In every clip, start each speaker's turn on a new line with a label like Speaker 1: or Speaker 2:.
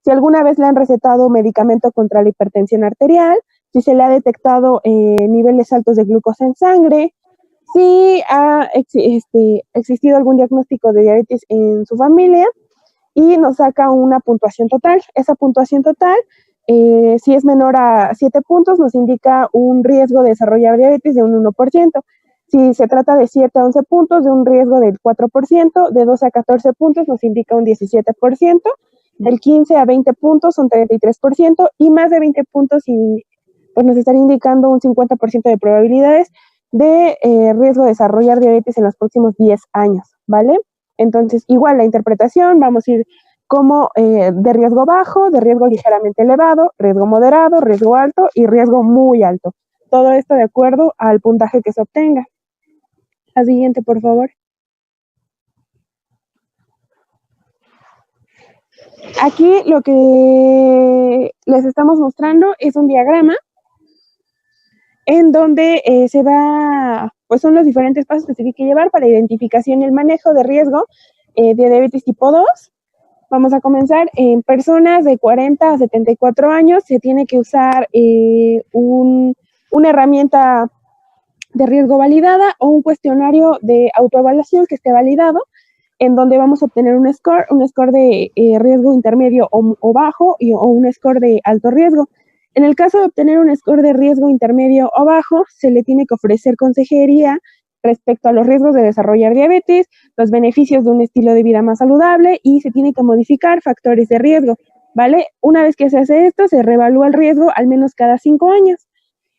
Speaker 1: si alguna vez le han recetado medicamento contra la hipertensión arterial, si se le ha detectado niveles altos de glucosa en sangre, si ha existido algún diagnóstico de diabetes en su familia, y nos saca una puntuación total. Esa puntuación total, si es menor a 7 puntos, nos indica un riesgo de desarrollar diabetes de un 1%. Si se trata de 7 a 11 puntos, de un riesgo del 4%, de 12 a 14 puntos nos indica un 17%, del 15 a 20 puntos un 33%, y más de 20 puntos pues nos estaría indicando un 50% de probabilidades de riesgo de desarrollar diabetes en los próximos 10 años, ¿vale? Entonces, igual la interpretación, vamos a ir como de riesgo bajo, de riesgo ligeramente elevado, riesgo moderado, riesgo alto y riesgo muy alto. Todo esto de acuerdo al puntaje que se obtenga. La siguiente, por favor. Aquí lo que les estamos mostrando es un diagrama en donde se va, pues son los diferentes pasos que se tiene que llevar para identificación y el manejo de riesgo de diabetes tipo 2. Vamos a comenzar. En personas de 40 a 74 años se tiene que usar una herramienta de riesgo validada o un cuestionario de autoevaluación que esté validado, en donde vamos a obtener un score de riesgo intermedio o bajo o un score de alto riesgo. En el caso de obtener un score de riesgo intermedio o bajo, se le tiene que ofrecer consejería respecto a los riesgos de desarrollar diabetes, los beneficios de un estilo de vida más saludable y se tiene que modificar factores de riesgo, ¿vale? Una vez que se hace esto, se reevalúa el riesgo al menos cada 5 años.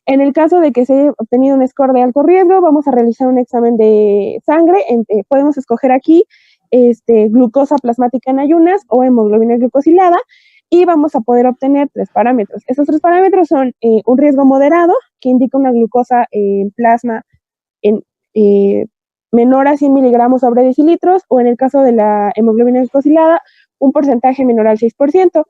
Speaker 1: En el caso de que se haya obtenido un score de alto riesgo, vamos a realizar un examen de sangre. Podemos escoger aquí glucosa plasmática en ayunas o hemoglobina glucosilada y vamos a poder obtener 3 parámetros. Estos 3 parámetros son un riesgo moderado, que indica una glucosa en plasma en menor a 100 miligramos sobre decilitros, o en el caso de la hemoglobina glucosilada, un porcentaje menor al 6%,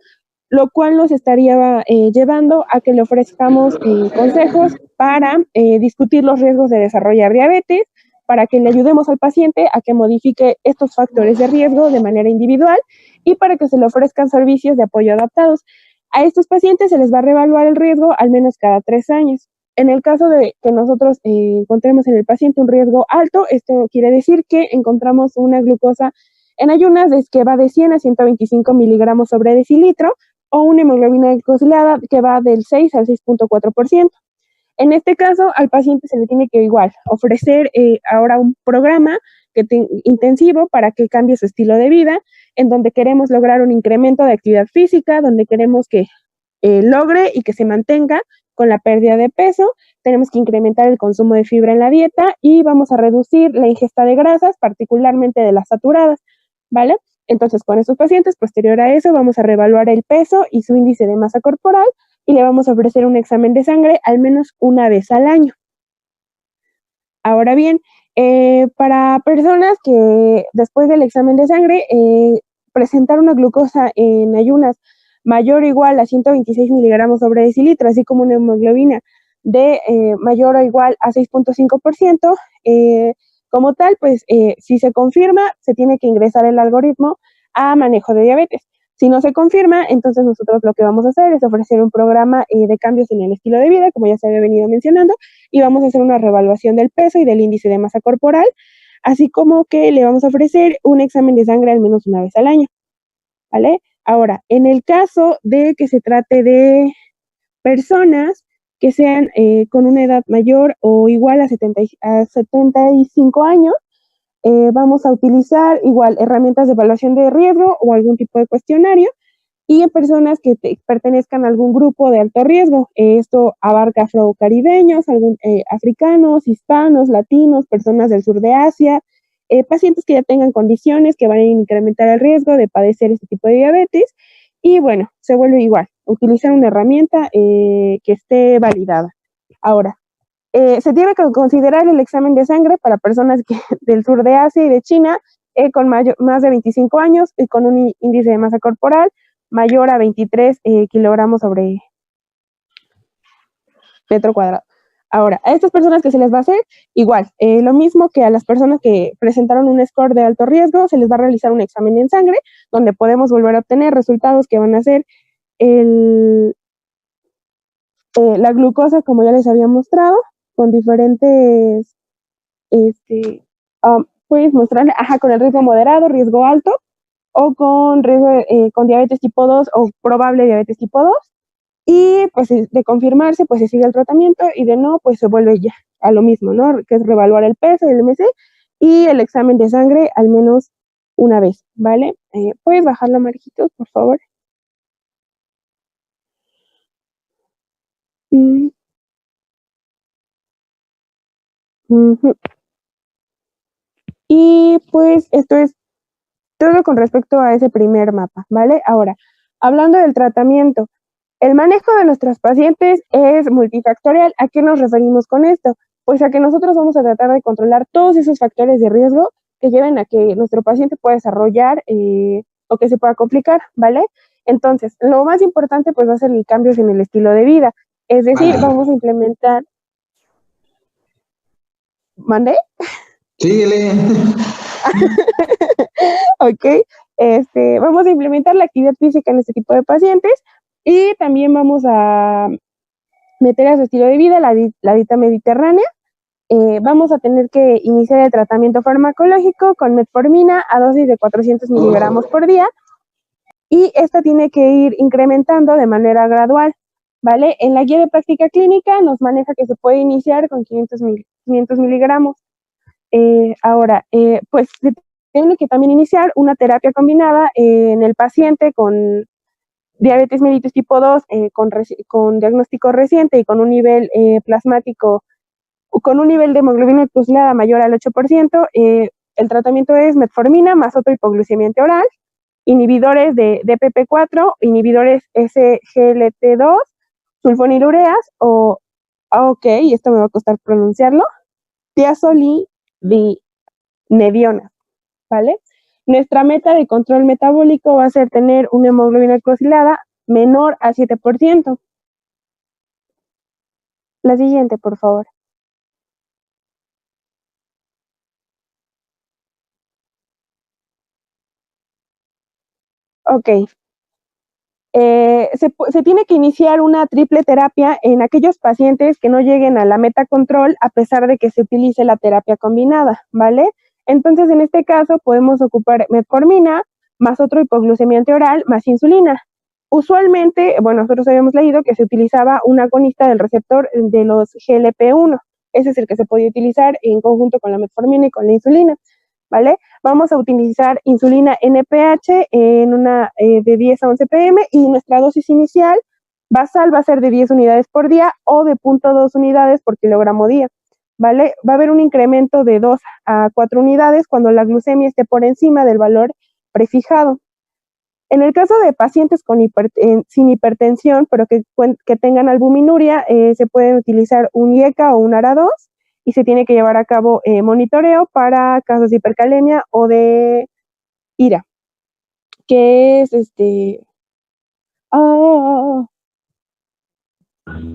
Speaker 1: lo cual nos estaría llevando a que le ofrezcamos consejos para discutir los riesgos de desarrollar diabetes, para que le ayudemos al paciente a que modifique estos factores de riesgo de manera individual y para que se le ofrezcan servicios de apoyo adaptados. A estos pacientes se les va a reevaluar el riesgo al menos cada 3 años. En el caso de que nosotros encontremos en el paciente un riesgo alto, esto quiere decir que encontramos una glucosa en ayunas que va de 100 a 125 miligramos sobre decilitro, o una hemoglobina glucosilada que va del 6 al 6.4%. En este caso, al paciente se le tiene que igual ofrecer ahora un programa intensivo para que cambie su estilo de vida, en donde queremos lograr un incremento de actividad física, donde queremos que logre y que se mantenga con la pérdida de peso. Tenemos que incrementar el consumo de fibra en la dieta y vamos a reducir la ingesta de grasas, particularmente de las saturadas, ¿vale? Entonces, con estos pacientes, posterior a eso, vamos a reevaluar el peso y su índice de masa corporal y le vamos a ofrecer un examen de sangre al menos una vez al año. Ahora bien, para personas que después del examen de sangre presentar una glucosa en ayunas mayor o igual a 126 miligramos sobre decilitro, así como una hemoglobina de mayor o igual a 6.5%, como tal, pues si se confirma, se tiene que ingresar el algoritmo a manejo de diabetes. Si no se confirma, entonces nosotros lo que vamos a hacer es ofrecer un programa de cambios en el estilo de vida, como ya se había venido mencionando, y vamos a hacer una reevaluación del peso y del índice de masa corporal, así como que le vamos a ofrecer un examen de sangre al menos una vez al año, ¿vale? Ahora, en el caso de que se trate de personas que sean con una edad mayor o igual a 75 años, vamos a utilizar igual herramientas de evaluación de riesgo o algún tipo de cuestionario, y en personas que pertenezcan a algún grupo de alto riesgo. Esto abarca afrocaribeños, africanos, hispanos, latinos, personas del sur de Asia, pacientes que ya tengan condiciones que van a incrementar el riesgo de padecer este tipo de diabetes. Y bueno, se vuelve igual, utilizar una herramienta que esté validada. Ahora, se tiene que considerar el examen de sangre para personas del sur de Asia y de China con más de 25 años y con un índice de masa corporal mayor a 23 kilogramos sobre metro cuadrado. Ahora, a estas personas que se les va a hacer, igual, lo mismo que a las personas que presentaron un score de alto riesgo, se les va a realizar un examen en sangre, donde podemos volver a obtener resultados que van a ser el, la glucosa, como ya les había mostrado, con diferentes, puedes mostrarle, con el riesgo moderado, riesgo alto, o con riesgo, con diabetes tipo 2 o probable diabetes tipo 2. Y pues de confirmarse, pues se sigue el tratamiento y de no, pues se vuelve ya a lo mismo, ¿no? Que es reevaluar el peso, el MC y el examen de sangre al menos una vez, ¿vale? ¿Puedes bajarlo, Marquitos, por favor? Mm, ujú. Y pues esto es todo con respecto a ese primer mapa, ¿vale? Ahora, hablando del tratamiento, el manejo de nuestros pacientes es multifactorial. ¿A qué nos referimos con esto? Pues a que nosotros vamos a tratar de controlar todos esos factores de riesgo que lleven a que nuestro paciente pueda desarrollar o que se pueda complicar, ¿vale? Entonces, lo más importante pues va a ser el cambio en el estilo de vida. Es decir, vamos a implementar... ¿Mandé?
Speaker 2: Síguele.
Speaker 1: Ok, vamos a implementar la actividad física en este tipo de pacientes y también vamos a meter a su estilo de vida la dieta mediterránea. Vamos a tener que iniciar el tratamiento farmacológico con metformina a dosis de 400 miligramos por día y esta tiene que ir incrementando de manera gradual, ¿vale? En la guía de práctica clínica nos maneja que se puede iniciar con 500 miligramos. Ahora, pues se tiene que también iniciar una terapia combinada en el paciente con diabetes mellitus tipo 2, con diagnóstico reciente y con un nivel plasmático, con un nivel de hemoglobina glucosilada mayor al 8%. El tratamiento es metformina más otro hipoglucemiante oral, inhibidores de DPP4, inhibidores SGLT2, sulfonilureas o, ok, esto me va a costar pronunciarlo, tiazolidinediona, ¿vale? Nuestra meta de control metabólico va a ser tener una hemoglobina glucosilada menor a 7%. La siguiente, por favor. Ok. Se tiene que iniciar una triple terapia en aquellos pacientes que no lleguen a la meta control a pesar de que se utilice la terapia combinada, ¿vale? Entonces, en este caso, podemos ocupar metformina más otro hipoglucemiante oral más insulina. Usualmente, bueno, nosotros habíamos leído que se utilizaba un agonista del receptor de los GLP-1. Ese es el que se podía utilizar en conjunto con la metformina y con la insulina, ¿vale? Vamos a utilizar insulina NPH en una de 10 a 11 pm y nuestra dosis inicial basal va a ser de 10 unidades por día o de 0.2 unidades por kilogramo día, ¿vale? Va a haber un incremento de 2 a 4 unidades cuando la glucemia esté por encima del valor prefijado. En el caso de pacientes sin hipertensión, pero que tengan albuminuria, se pueden utilizar un IECA o un ARA2 y se tiene que llevar a cabo monitoreo para casos de hipercalemia o de IRA, que es Ah,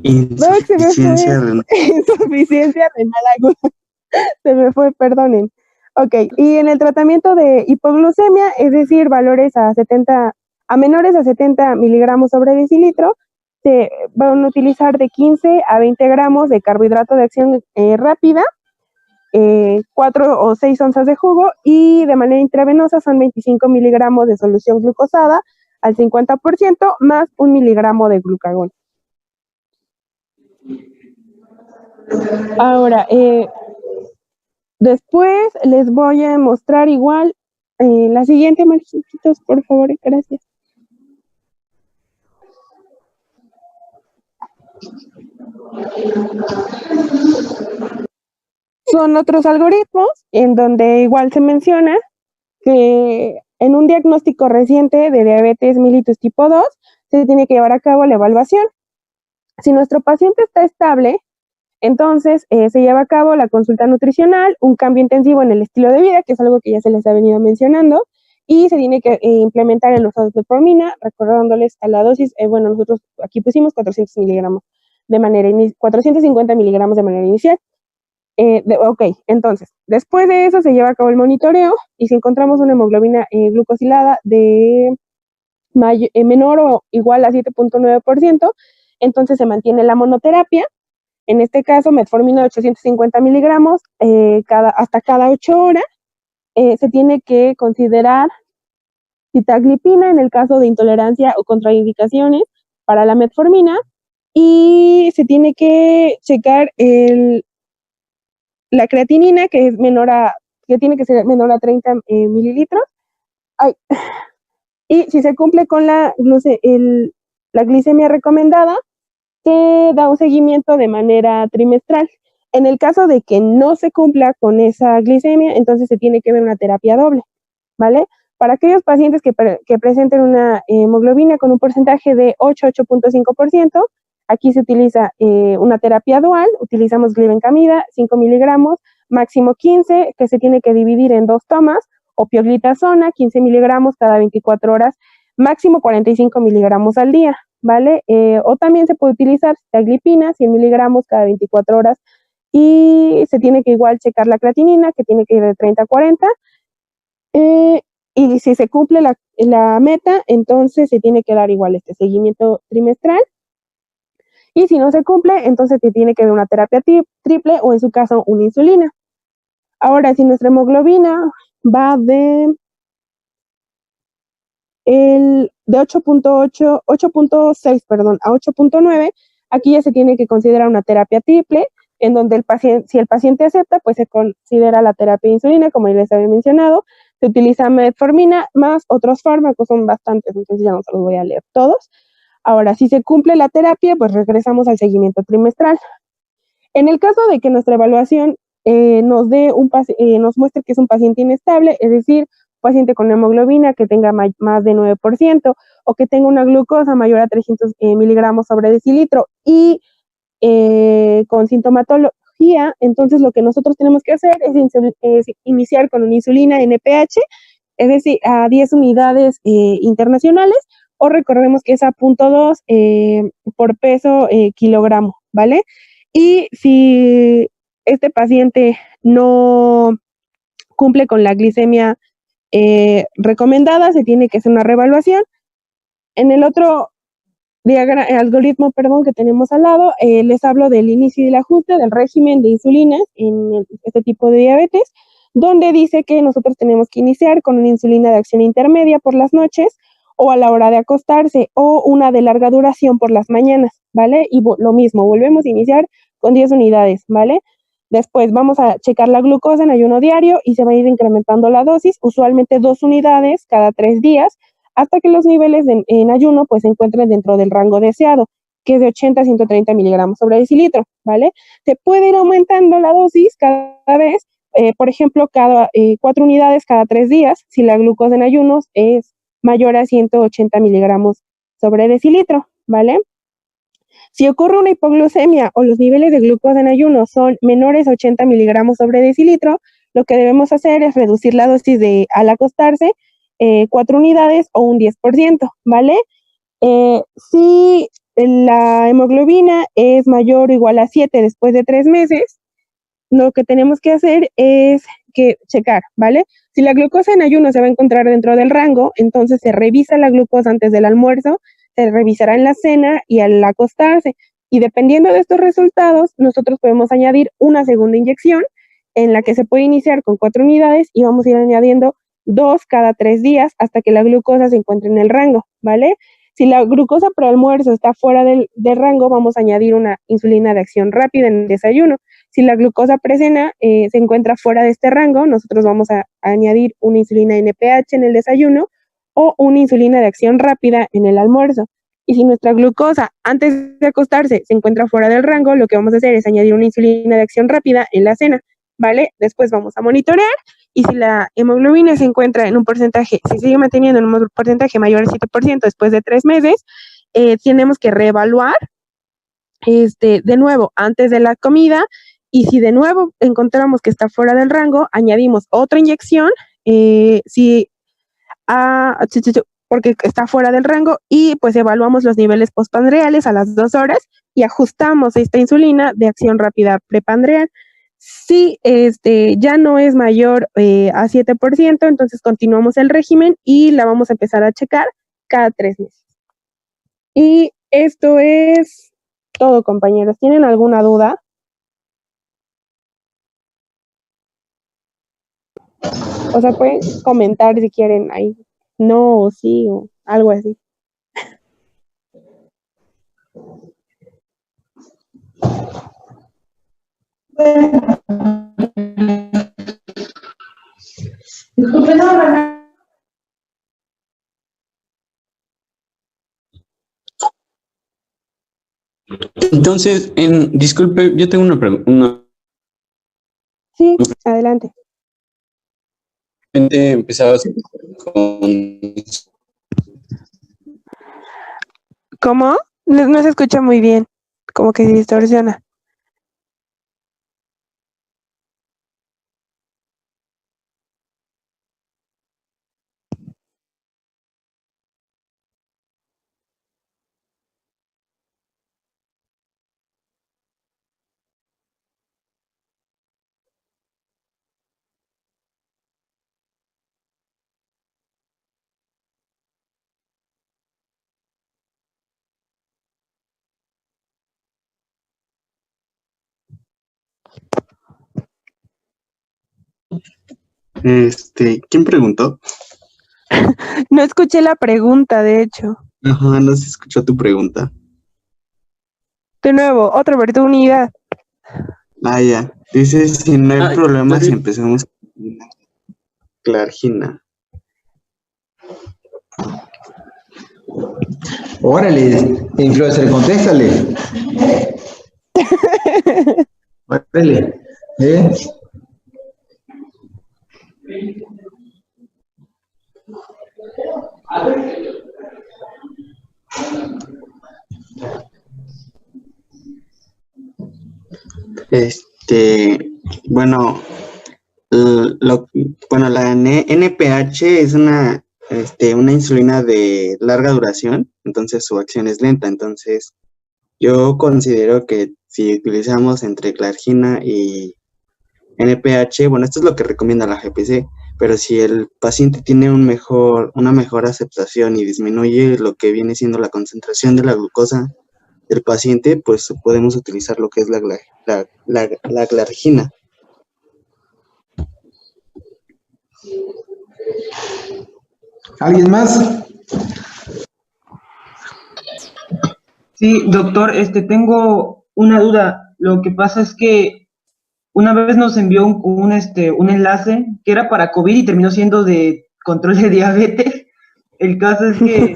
Speaker 2: Insuficiencia renal.
Speaker 1: Insuficiencia renal aguda. Se me fue, perdonen. Ok, y en el tratamiento de hipoglucemia, es decir, valores a menores a 70 miligramos sobre decilitro, se van a utilizar de 15 a 20 gramos de carbohidrato de acción rápida, 4 o 6 onzas de jugo y de manera intravenosa son 25 miligramos de solución glucosada al 50% más 1 miligramo de glucagón. Ahora, después les voy a mostrar igual la siguiente, Marquitos, por favor, gracias. Son otros algoritmos en donde igual se menciona que en un diagnóstico reciente de diabetes mellitus tipo 2 se tiene que llevar a cabo la evaluación. Si nuestro paciente está estable, entonces se lleva a cabo la consulta nutricional, un cambio intensivo en el estilo de vida, que es algo que ya se les ha venido mencionando, y se tiene que implementar el uso de metformina, recordándoles a la dosis, bueno, nosotros aquí pusimos 400 miligramos. de manera 450 miligramos de manera inicial. Ok, entonces, después de eso se lleva a cabo el monitoreo y si encontramos una hemoglobina glucosilada de menor o igual a 7.9%, entonces se mantiene la monoterapia. En este caso, metformina de 850 miligramos hasta cada 8 horas. Se tiene que considerar sitaglipina en el caso de intolerancia o contraindicaciones para la metformina y se tiene que checar la creatinina que tiene que ser menor a 30 mililitros. Ay. Y si se cumple con la glicemia recomendada, se da un seguimiento de manera trimestral. En el caso de que no se cumpla con esa glicemia, entonces se tiene que ver una terapia doble, ¿vale? Para aquellos pacientes que presenten una hemoglobina con un porcentaje de 8.5%, aquí se utiliza una terapia dual, utilizamos glibenclamida, 5 miligramos, máximo 15, que se tiene que dividir en 2 tomas, o pioglitazona, 15 miligramos cada 24 horas, máximo 45 miligramos al día, ¿vale? O también se puede utilizar sitaglipina, 100 miligramos cada 24 horas, y se tiene que igual checar la creatinina, que tiene que ir de 30 a 40, y si se cumple la meta, entonces se tiene que dar igual este seguimiento trimestral. Y si no se cumple, entonces se tiene que ver una terapia triple o en su caso una insulina. Ahora, si nuestra hemoglobina va de 8.6, perdón, a 8.9, aquí ya se tiene que considerar una terapia triple, en donde si el paciente acepta, pues se considera la terapia de insulina, como ya les había mencionado, se utiliza metformina más otros fármacos, son bastantes, entonces ya no se los voy a leer todos. Ahora, si se cumple la terapia, pues regresamos al seguimiento trimestral. En el caso de que nuestra evaluación nos muestre que es un paciente inestable, es decir, paciente con hemoglobina que tenga más de 9% o que tenga una glucosa mayor a 300 miligramos sobre decilitro y con sintomatología, entonces lo que nosotros tenemos que hacer es iniciar con una insulina NPH, es decir, a 10 unidades internacionales, o recordemos que es a 0.2 por peso kilogramo, ¿vale? Y si este paciente no cumple con la glicemia recomendada, se tiene que hacer una reevaluación. En el otro algoritmo que tenemos al lado, les hablo del inicio y el ajuste del régimen de insulinas en este tipo de diabetes, donde dice que nosotros tenemos que iniciar con una insulina de acción intermedia por las noches o a la hora de acostarse, o una de larga duración por las mañanas, ¿vale? Y lo mismo, volvemos a iniciar con 10 unidades, ¿vale? Después vamos a checar la glucosa en ayuno diario y se va a ir incrementando la dosis, usualmente 2 unidades cada 3 días, hasta que los niveles en ayuno pues se encuentren dentro del rango deseado, que es de 80 a 130 miligramos sobre decilitro, ¿vale? Se puede ir aumentando la dosis cada vez, por ejemplo, cada 4 unidades cada 3 días, si la glucosa en ayunos es mayor a 180 miligramos sobre decilitro, ¿vale? Si ocurre una hipoglucemia o los niveles de glucosa en ayuno son menores a 80 miligramos sobre decilitro, lo que debemos hacer es reducir la dosis al acostarse 4 unidades o un 10%, ¿vale? Si la hemoglobina es mayor o igual a 7 después de 3 meses, lo que tenemos que hacer es checar, ¿vale? Si la glucosa en ayuno se va a encontrar dentro del rango, entonces se revisa la glucosa antes del almuerzo, se revisará en la cena y al acostarse. Y dependiendo de estos resultados, nosotros podemos añadir una segunda inyección en la que se puede iniciar con 4 unidades y vamos a ir añadiendo 2 cada 3 días hasta que la glucosa se encuentre en el rango, ¿vale? Si la glucosa prealmuerzo está fuera del rango, vamos a añadir una insulina de acción rápida en el desayuno. Si la glucosa precena se encuentra fuera de este rango, nosotros vamos a añadir una insulina NPH en el desayuno o una insulina de acción rápida en el almuerzo. Y si nuestra glucosa antes de acostarse se encuentra fuera del rango, lo que vamos a hacer es añadir una insulina de acción rápida en la cena, ¿vale? Después vamos a monitorear y si la hemoglobina se encuentra en un porcentaje, si sigue manteniendo en un porcentaje mayor al 7% después de 3 meses, tenemos que reevaluar de nuevo antes de la comida, y si de nuevo encontramos que está fuera del rango, añadimos otra inyección, porque está fuera del rango, y pues evaluamos los niveles postprandiales a las 2 horas y ajustamos esta insulina de acción rápida prepandreal. Si ya no es mayor a 7%, entonces continuamos el régimen y la vamos a empezar a checar cada 3 meses. Y esto es todo, compañeros. ¿Tienen alguna duda? O sea, pueden comentar si quieren ahí, no o sí o algo así.
Speaker 3: Entonces, disculpe, yo tengo una pregunta.
Speaker 1: Sí, adelante.
Speaker 3: Empezabas con...
Speaker 1: ¿Cómo? No se escucha muy bien, como que se distorsiona.
Speaker 2: ¿Quién preguntó?
Speaker 1: No escuché la pregunta, de hecho.
Speaker 2: Ajá, no se escuchó tu pregunta.
Speaker 1: De nuevo, otra oportunidad.
Speaker 2: Ah, ya. Dice, si no hay problema, si empezamos con Clargina.
Speaker 4: Órale, influencer, contéstale. Órale,
Speaker 2: Bueno, la NPH es una insulina de larga duración, entonces su acción es lenta. Entonces, yo considero que si utilizamos entre Clargina y NPH, bueno, esto es lo que recomienda la GPC, pero si el paciente tiene una mejor aceptación y disminuye lo que viene siendo la concentración de la glucosa del paciente, pues podemos utilizar lo que es la Clargina.
Speaker 4: ¿Alguien más?
Speaker 5: Sí, doctor, tengo una duda. Lo que pasa es que una vez nos envió un enlace que era para COVID y terminó siendo de control de diabetes. El caso es que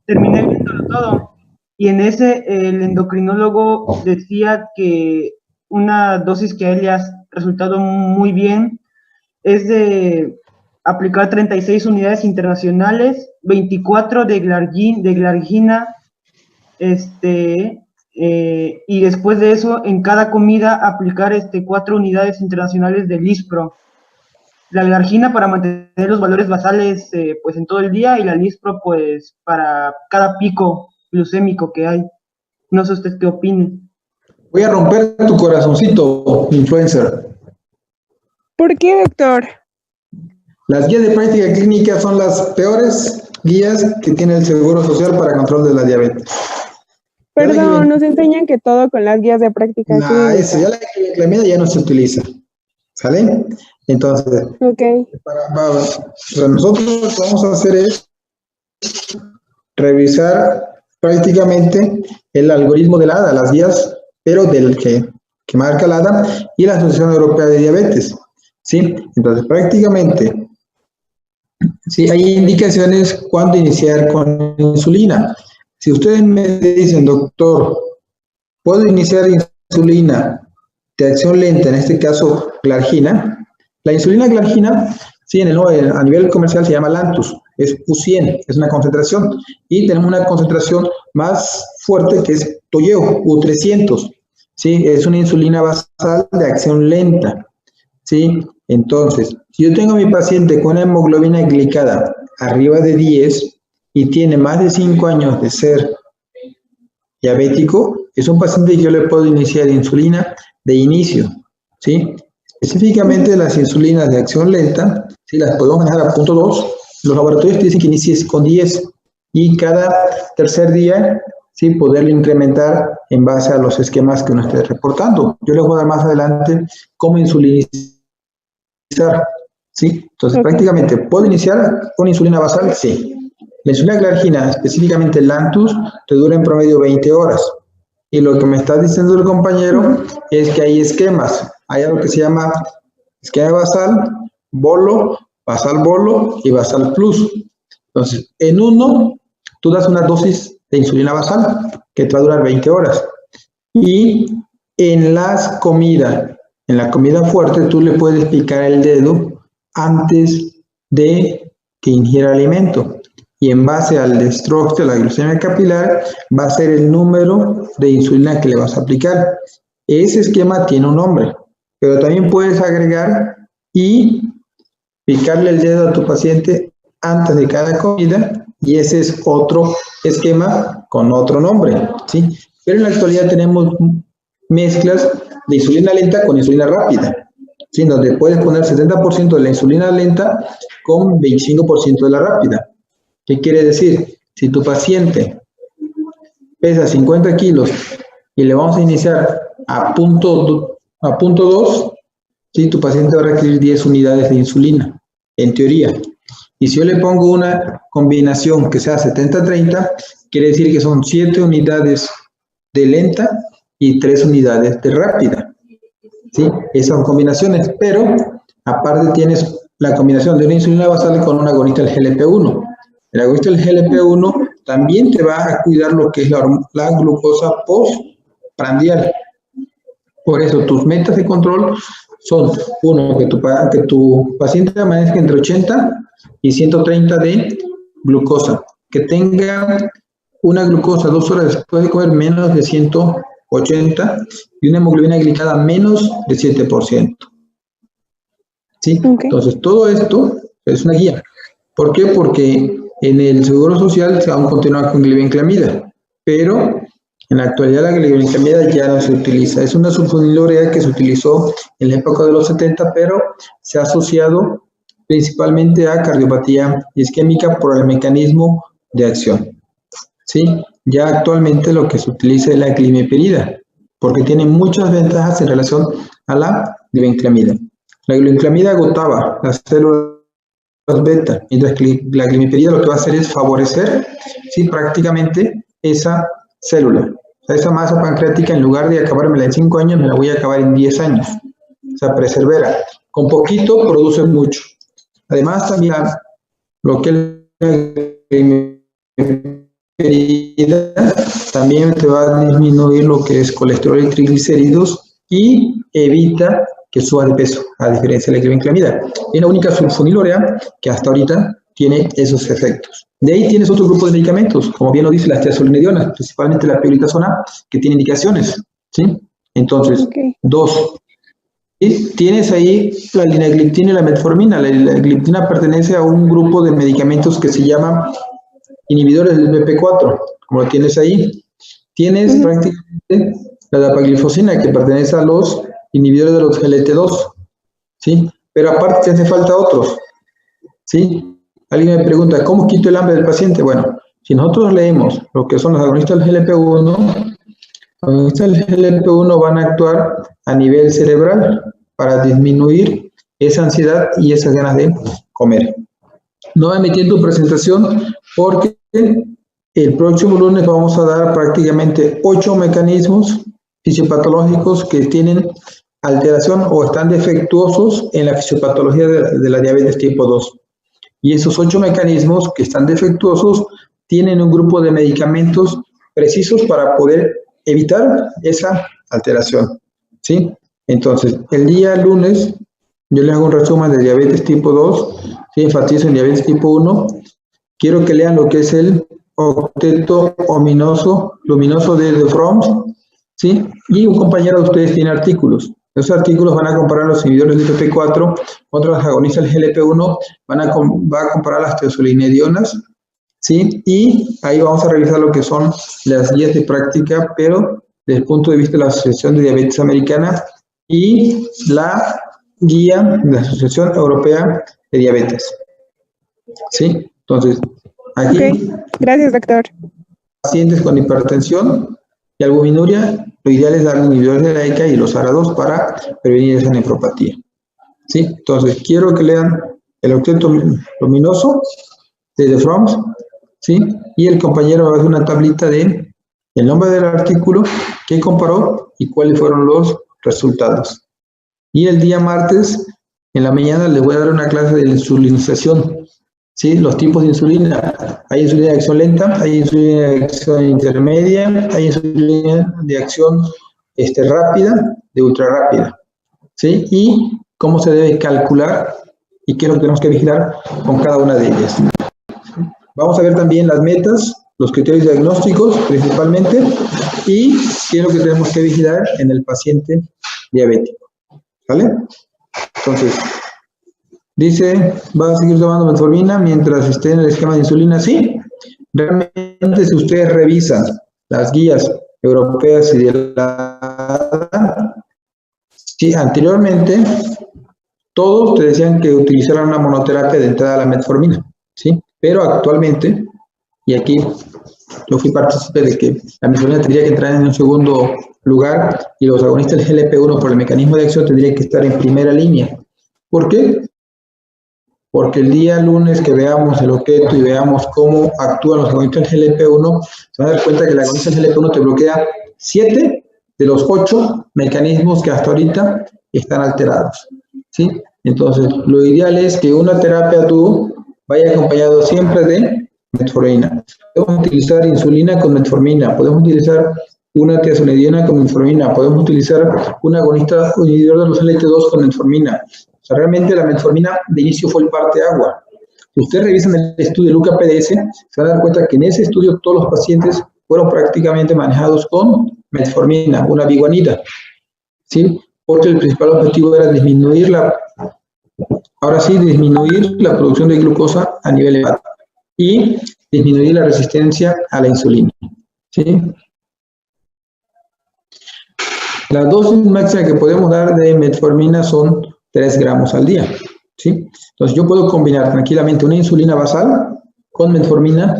Speaker 5: terminé viéndolo todo. Y en ese, el endocrinólogo decía que una dosis que a él le ha resultado muy bien es de aplicar 36 unidades internacionales, 24 de Glargina, y después de eso, en cada comida, aplicar 4 unidades internacionales de Lispro. La Glargina para mantener los valores basales pues en todo el día, y la Lispro pues para cada pico glucémico que hay. No sé usted qué opine.
Speaker 4: Voy a romper tu corazoncito, influencer.
Speaker 1: ¿Por qué, doctor?
Speaker 4: Las guías de práctica clínica son las peores guías que tiene el Seguro Social para control de la diabetes.
Speaker 1: Perdón, nos enseñan que todo con las guías de práctica clínica.
Speaker 4: Eso, ya la media ya no se utiliza. ¿Sale? Entonces, para nosotros lo que vamos a hacer es revisar prácticamente el algoritmo de la ADA, las guías, pero del que marca la ADA y la Asociación Europea de Diabetes. ¿Sí? Entonces, prácticamente, sí, hay indicaciones cuándo iniciar con insulina. Si ustedes me dicen, doctor, ¿puedo iniciar insulina de acción lenta, en este caso Clargina? La insulina Clargina, sí, a nivel comercial se llama Lantus, es U100, es una concentración, y tenemos una concentración más fuerte que es Tolleo, U300, sí, es una insulina basal de acción lenta, sí. Entonces, si yo tengo a mi paciente con una hemoglobina glicada arriba de 10 y tiene más de 5 años de ser diabético, es un paciente que yo le puedo iniciar insulina de inicio, ¿sí? Específicamente las insulinas de acción lenta, ¿sí? Las podemos manejar a punto 2. Los laboratorios te dicen que inicies con 10 y cada tercer día, ¿sí? Poderlo incrementar en base a los esquemas que uno esté reportando. Yo les voy a dar más adelante cómo insulinizar, ¿sí? Entonces, prácticamente, ¿puedo iniciar con insulina basal? Sí. La insulina glargina, específicamente el Lantus, te dura en promedio 20 horas. Y lo que me está diciendo el compañero es que hay esquemas. Hay algo que se llama esquema basal, bolo y basal plus. Entonces, en uno, tú das una dosis de insulina basal que te va a durar 20 horas. Y en la comida fuerte, tú le puedes picar el dedo antes de que ingiera alimento. Y en base al destrox de la glucemia capilar, va a ser el número de insulina que le vas a aplicar. Ese esquema tiene un nombre, pero también puedes agregar y picarle el dedo a tu paciente antes de cada comida, y ese es otro esquema con otro nombre, ¿sí? Pero en la actualidad tenemos mezclas de insulina lenta con insulina rápida, ¿sí? Donde puedes poner 70% de la insulina lenta con 25% de la rápida. ¿Qué quiere decir? Si tu paciente pesa 50 kilos y le vamos a iniciar a punto 2, ¿sí? Tu paciente va a requerir 10 unidades de insulina, en teoría. Y si yo le pongo una combinación que sea 70-30, quiere decir que son 7 unidades de lenta y 3 unidades de rápida, ¿sí? Esas son combinaciones, pero aparte tienes la combinación de una insulina basal con un agonista del GLP-1. El agonista del GLP-1 también te va a cuidar lo que es la glucosa postprandial. Por eso tus metas de control son, uno, que tu paciente amanezca entre 80 y 130 de glucosa, que tenga una glucosa 2 horas después de comer menos de 180 y una hemoglobina glicada menos de 7%. ¿Sí? Okay. Entonces, todo esto es una guía. ¿Por qué? Porque en el Seguro Social se va a continuar con glibenclamida, pero en la actualidad la glibenclamida ya no se utiliza. Es una sulfonilurea que se utilizó en la época de los 70, pero se ha asociado principalmente a cardiopatía isquémica por el mecanismo de acción. ¿Sí? Ya actualmente lo que se utiliza es la glimeperida, porque tiene muchas ventajas en relación a la glibenclamida. La glibenclamida agotaba las células beta, mientras que la glimeperida lo que va a hacer es favorecer, ¿sí? Prácticamente esa célula. O sea, esa masa pancreática, en lugar de acabármela en 5 años, me la voy a acabar en 10 años. O sea, persevera. Con poquito produce mucho. Además, también lo que es la glimeperida también te va a disminuir lo que es colesterol y triglicéridos y evita que suba de peso, a diferencia de la glibenclamida. Es la única sulfonilurea que hasta ahorita tiene esos efectos. De ahí tienes otro grupo de medicamentos, como bien lo dice las tiazolinedionas, principalmente la pioglitazona, que tiene indicaciones, ¿sí? Entonces, dos. Y tienes ahí la linagliptina y la metformina. La linagliptina pertenece a un grupo de medicamentos que se llama inhibidores del BP4, como lo tienes ahí. Tienes prácticamente la dapaglifosina, que pertenece a los inhibidores de los GLT2, ¿sí? Pero aparte te hace falta otros, ¿sí? Alguien me pregunta, ¿cómo quito el hambre del paciente? Bueno, si nosotros leemos lo que son los agonistas del GLP-1, los agonistas del GLP-1 van a actuar a nivel cerebral para disminuir esa ansiedad y esas ganas de comer. No me metí en tu presentación porque el próximo lunes vamos a dar prácticamente 8 mecanismos fisiopatológicos que tienen alteración o están defectuosos en la fisiopatología de la diabetes tipo 2. Y esos 8 mecanismos que están defectuosos tienen un grupo de medicamentos precisos para poder evitar esa alteración, ¿sí? Entonces, el día lunes yo les hago un resumen de diabetes tipo 2, ¿sí? Enfatizo en diabetes tipo 1. Quiero que lean lo que es el octeto luminoso de Fromm, ¿sí? Y un compañero de ustedes tiene artículos. Esos artículos van a comparar los inhibidores del PP4 contra los agonistas del GLP-1, va a comparar las teozolinedionas, ¿sí? Y ahí vamos a revisar lo que son las guías de práctica, pero desde el punto de vista de la Asociación de Diabetes Americana y la guía de la Asociación Europea de Diabetes. ¿Sí? Entonces, aquí,
Speaker 1: Ok, gracias, doctor.
Speaker 4: pacientes con hipertensión y albuminuria, lo ideal es dar inhibidores de la ECA y los ARA2 para prevenir esa nefropatía. ¿Sí? Entonces, quiero que lean el octeto luminoso de Fromm, ¿sí? Y el compañero va a hacer una tablita de el nombre del artículo, qué comparó y cuáles fueron los resultados. Y el día martes, en la mañana, les voy a dar una clase de insulinización, ¿sí? Los tipos de insulina. Hay insulina de acción lenta, hay insulina de acción intermedia, hay insulina de acción rápida, de ultra rápida, ¿sí? Y cómo se debe calcular y qué es lo que tenemos que vigilar con cada una de ellas. Vamos a ver también las metas, los criterios diagnósticos principalmente, y qué es lo que tenemos que vigilar en el paciente diabético. ¿Vale? Entonces, dice, ¿va a seguir tomando metformina mientras esté en el esquema de insulina? Sí. Realmente, si ustedes revisan las guías europeas y de la... Sí, anteriormente, todos te decían que utilizaran una monoterapia de entrada a la metformina, ¿sí? Pero actualmente, y aquí yo fui partícipe de que la metformina tendría que entrar en un segundo lugar y los agonistas del GLP-1 por el mecanismo de acción tendrían que estar en primera línea. ¿Por qué? Porque el día lunes que veamos el objeto y veamos cómo actúan los agonistas del GLP-1, se van a dar cuenta que el agonista del GLP-1 te bloquea 7 de los 8 mecanismos que hasta ahorita están alterados, ¿sí? Entonces, lo ideal es que una terapia tú vaya acompañado siempre de metformina. Podemos utilizar insulina con metformina, podemos utilizar una tiazolidina con metformina, podemos utilizar un agonista inhibidor de los LT2 con metformina. O sea, realmente la metformina de inicio fue el parteagua. Si ustedes revisan el estudio Luca PDS, se van a dar cuenta que en ese estudio todos los pacientes fueron prácticamente manejados con metformina, una biguanida, ¿sí? Porque el principal objetivo era disminuir disminuir la producción de glucosa a nivel hepático y disminuir la resistencia a la insulina, ¿sí? La dosis máxima que podemos dar de metformina son 3 gramos al día, ¿sí? Entonces yo puedo combinar tranquilamente una insulina basal con metformina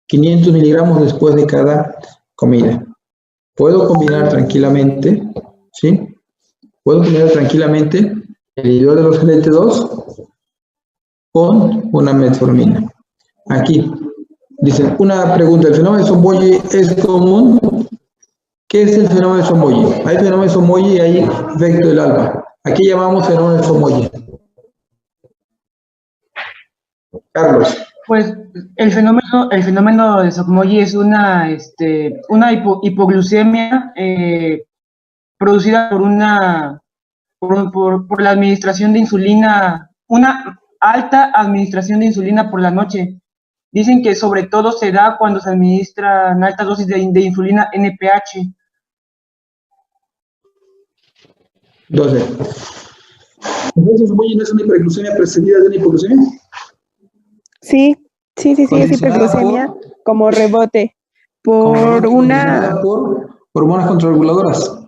Speaker 4: 500 miligramos después de cada comida. Puedo combinar tranquilamente, ¿sí? Puedo combinar tranquilamente el inhibidor de los GLT2 con una metformina. Aquí, dice, una pregunta, ¿el fenómeno de Somogyi es común? ¿Qué es el fenómeno de Somogyi? Hay fenómeno de Somogyi y hay efecto del alfa. Aquí llamamos fenómeno de Somogyi. Carlos.
Speaker 5: Pues el fenómeno de Somogyi es una hipoglucemia producida por la administración de insulina, una alta administración de insulina por la noche. Dicen que sobre todo se da cuando se administran altas dosis de insulina NPH.
Speaker 4: 12. Entonces, ¿Somogyi no es una hiperglucemia precedida de una hipoglucemia?
Speaker 1: Sí, es hiperglucemia como rebote por una...
Speaker 4: por hormonas contrarreguladoras.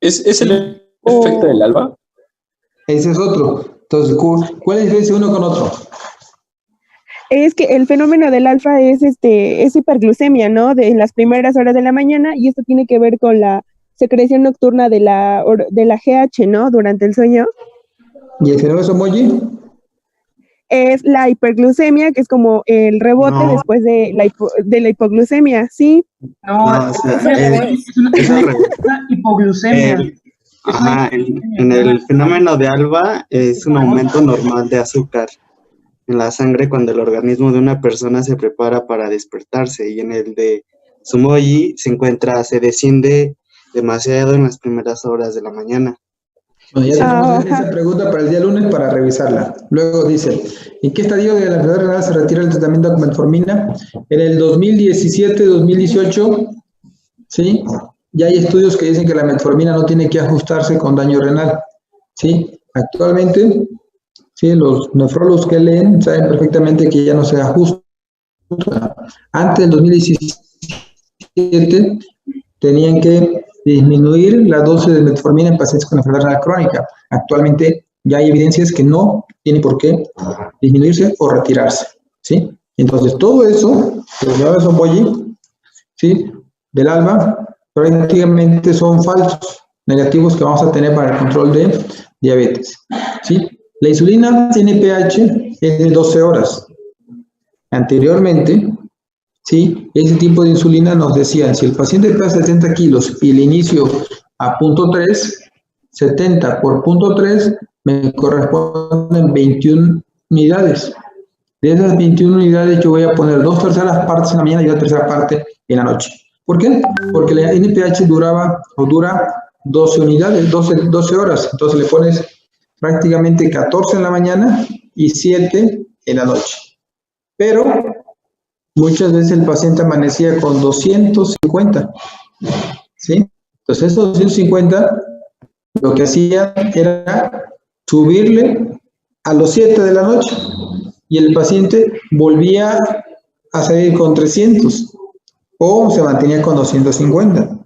Speaker 3: ¿Es el efecto del alba?
Speaker 4: Ese es otro. Entonces, ¿cuál es la diferencia uno con otro?
Speaker 1: Es que el fenómeno del alfa es hiperglucemia, ¿no? En las primeras horas de la mañana, y esto tiene que ver con la secreción nocturna de la GH, ¿no? Durante el sueño.
Speaker 4: ¿Y el fenómeno de Somogyi?
Speaker 1: Es la hiperglucemia, que es como el rebote después de la hipoglucemia, ¿sí?
Speaker 5: No, es una hipoglucemia.
Speaker 2: En el fenómeno de alba es un aumento normal de azúcar en la sangre cuando el organismo de una persona se prepara para despertarse, y en el de Somogyi se desciende demasiado en las primeras horas de la mañana.
Speaker 4: Bueno, ya tenemos esa pregunta para el día lunes para revisarla. Luego dice, ¿en qué estadio de la enfermedad renal se retira el tratamiento con metformina? En el 2017-2018, ¿sí? Ya hay estudios que dicen que la metformina no tiene que ajustarse con daño renal, ¿sí? Actualmente, ¿sí? Los nefrólogos que leen saben perfectamente que ya no se ajusta. Antes del 2017 7 tenían que disminuir la dosis de metformina en pacientes con enfermedad renal crónica. Actualmente ya hay evidencias que no tiene por qué disminuirse o retirarse, ¿sí? Entonces, todo eso, los llamados Somboyi, ¿sí?, del ALBA, prácticamente son falsos negativos que vamos a tener para el control de diabetes, ¿sí? La insulina NPH es de 12 horas. Anteriormente, ¿sí?, ese tipo de insulina nos decían, si el paciente pesa 70 kilos y le inicio a 0.3, 70 por 0.3 me corresponden 21 unidades. De esas 21 unidades yo voy a poner 2/3 partes en la mañana y 1/3 parte en la noche. ¿Por qué? Porque la NPH dura 12 unidades, 12 horas. Entonces le pones prácticamente 14 en la mañana y 7 en la noche. Pero muchas veces el paciente amanecía con 250, ¿sí? Entonces esos 250 lo que hacía era subirle a los 7 de la noche y el paciente volvía a salir con 300 o se mantenía con 250.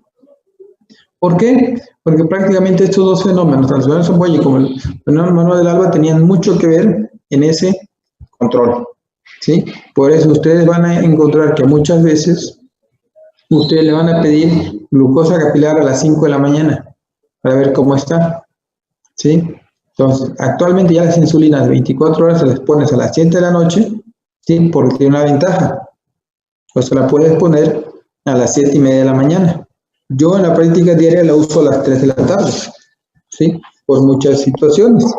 Speaker 4: ¿Por qué? Porque prácticamente estos dos fenómenos, tanto el Somboyi como el fenómeno del ALBA, tenían mucho que ver en ese control, ¿sí? Por eso ustedes van a encontrar que muchas veces ustedes le van a pedir glucosa capilar a las 5 de la mañana para ver cómo está, ¿sí? Entonces, actualmente ya las insulinas de 24 horas se les pones a las 7 de la noche, ¿sí?, porque tiene una ventaja. O se la puedes poner a las 7:30 de la mañana. Yo en la práctica diaria la uso a las 3 de la tarde, ¿sí?, por muchas situaciones.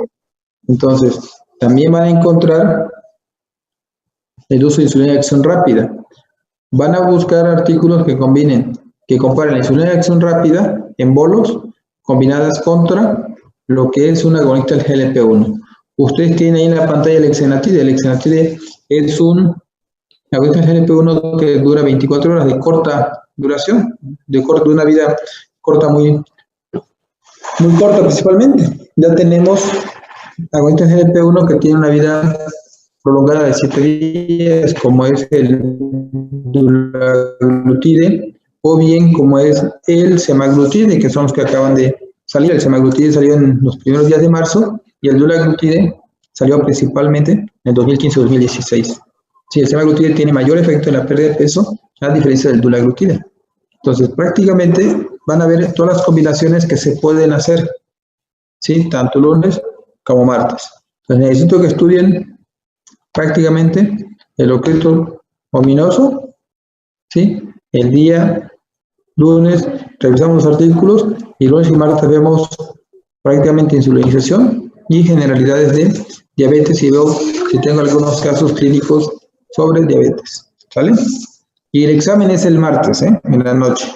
Speaker 4: Entonces, también van a encontrar el uso de insulina de acción rápida. Van a buscar artículos que comparen la insulina de acción rápida en bolos combinadas contra lo que es un agonista del GLP-1. Ustedes tienen ahí en la pantalla el Exenatide. El Exenatide es un agonista del GLP-1 que dura 24 horas de corta duración, de una vida corta, muy corta principalmente. Ya tenemos agonistas del GLP-1 que tienen una vida prolongada de 7 días, como es el dulaglutide, o bien como es el semaglutide, que son los que acaban de salir. El semaglutide salió en los primeros días de marzo y el dulaglutide salió principalmente en 2015-2016. Sí, el semaglutide tiene mayor efecto en la pérdida de peso a diferencia del dulaglutide. Entonces, prácticamente van a ver todas las combinaciones que se pueden hacer, ¿sí?, tanto lunes como martes. Entonces, necesito que estudien prácticamente el octeto ominoso, ¿sí? El día lunes revisamos los artículos y lunes y martes vemos prácticamente insulinización y generalidades de diabetes y veo si tengo algunos casos clínicos sobre diabetes, ¿sale? Y el examen es el martes, en la noche.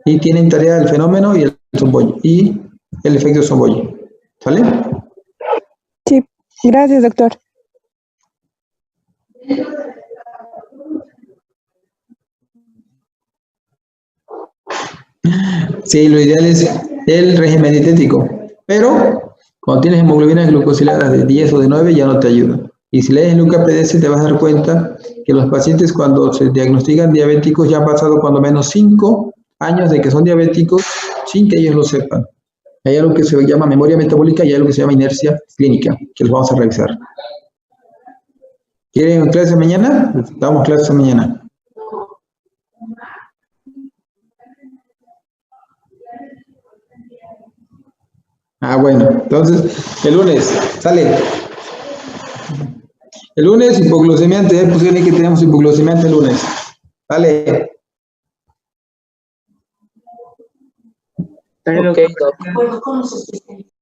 Speaker 4: Y tienen tarea el fenómeno y el Somboyi, y el efecto Somboyi, ¿sale?
Speaker 1: Sí, gracias, doctor.
Speaker 4: Sí, lo ideal es el régimen dietético, pero cuando tienes hemoglobina glucosilada de 10 o de 9 ya no te ayuda. Y si lees el UKPDS te vas a dar cuenta que los pacientes cuando se diagnostican diabéticos ya han pasado cuando menos 5 años de que son diabéticos sin que ellos lo sepan. Hay algo que se llama memoria metabólica y hay algo que se llama inercia clínica, que los vamos a revisar. ¿Quieren clase mañana? Damos clase mañana. Ah, bueno, entonces el lunes sale. El lunes hipoglucemiante, pusieron que tenemos hipoglucemiante el lunes. Sale.
Speaker 6: Ok, doctor.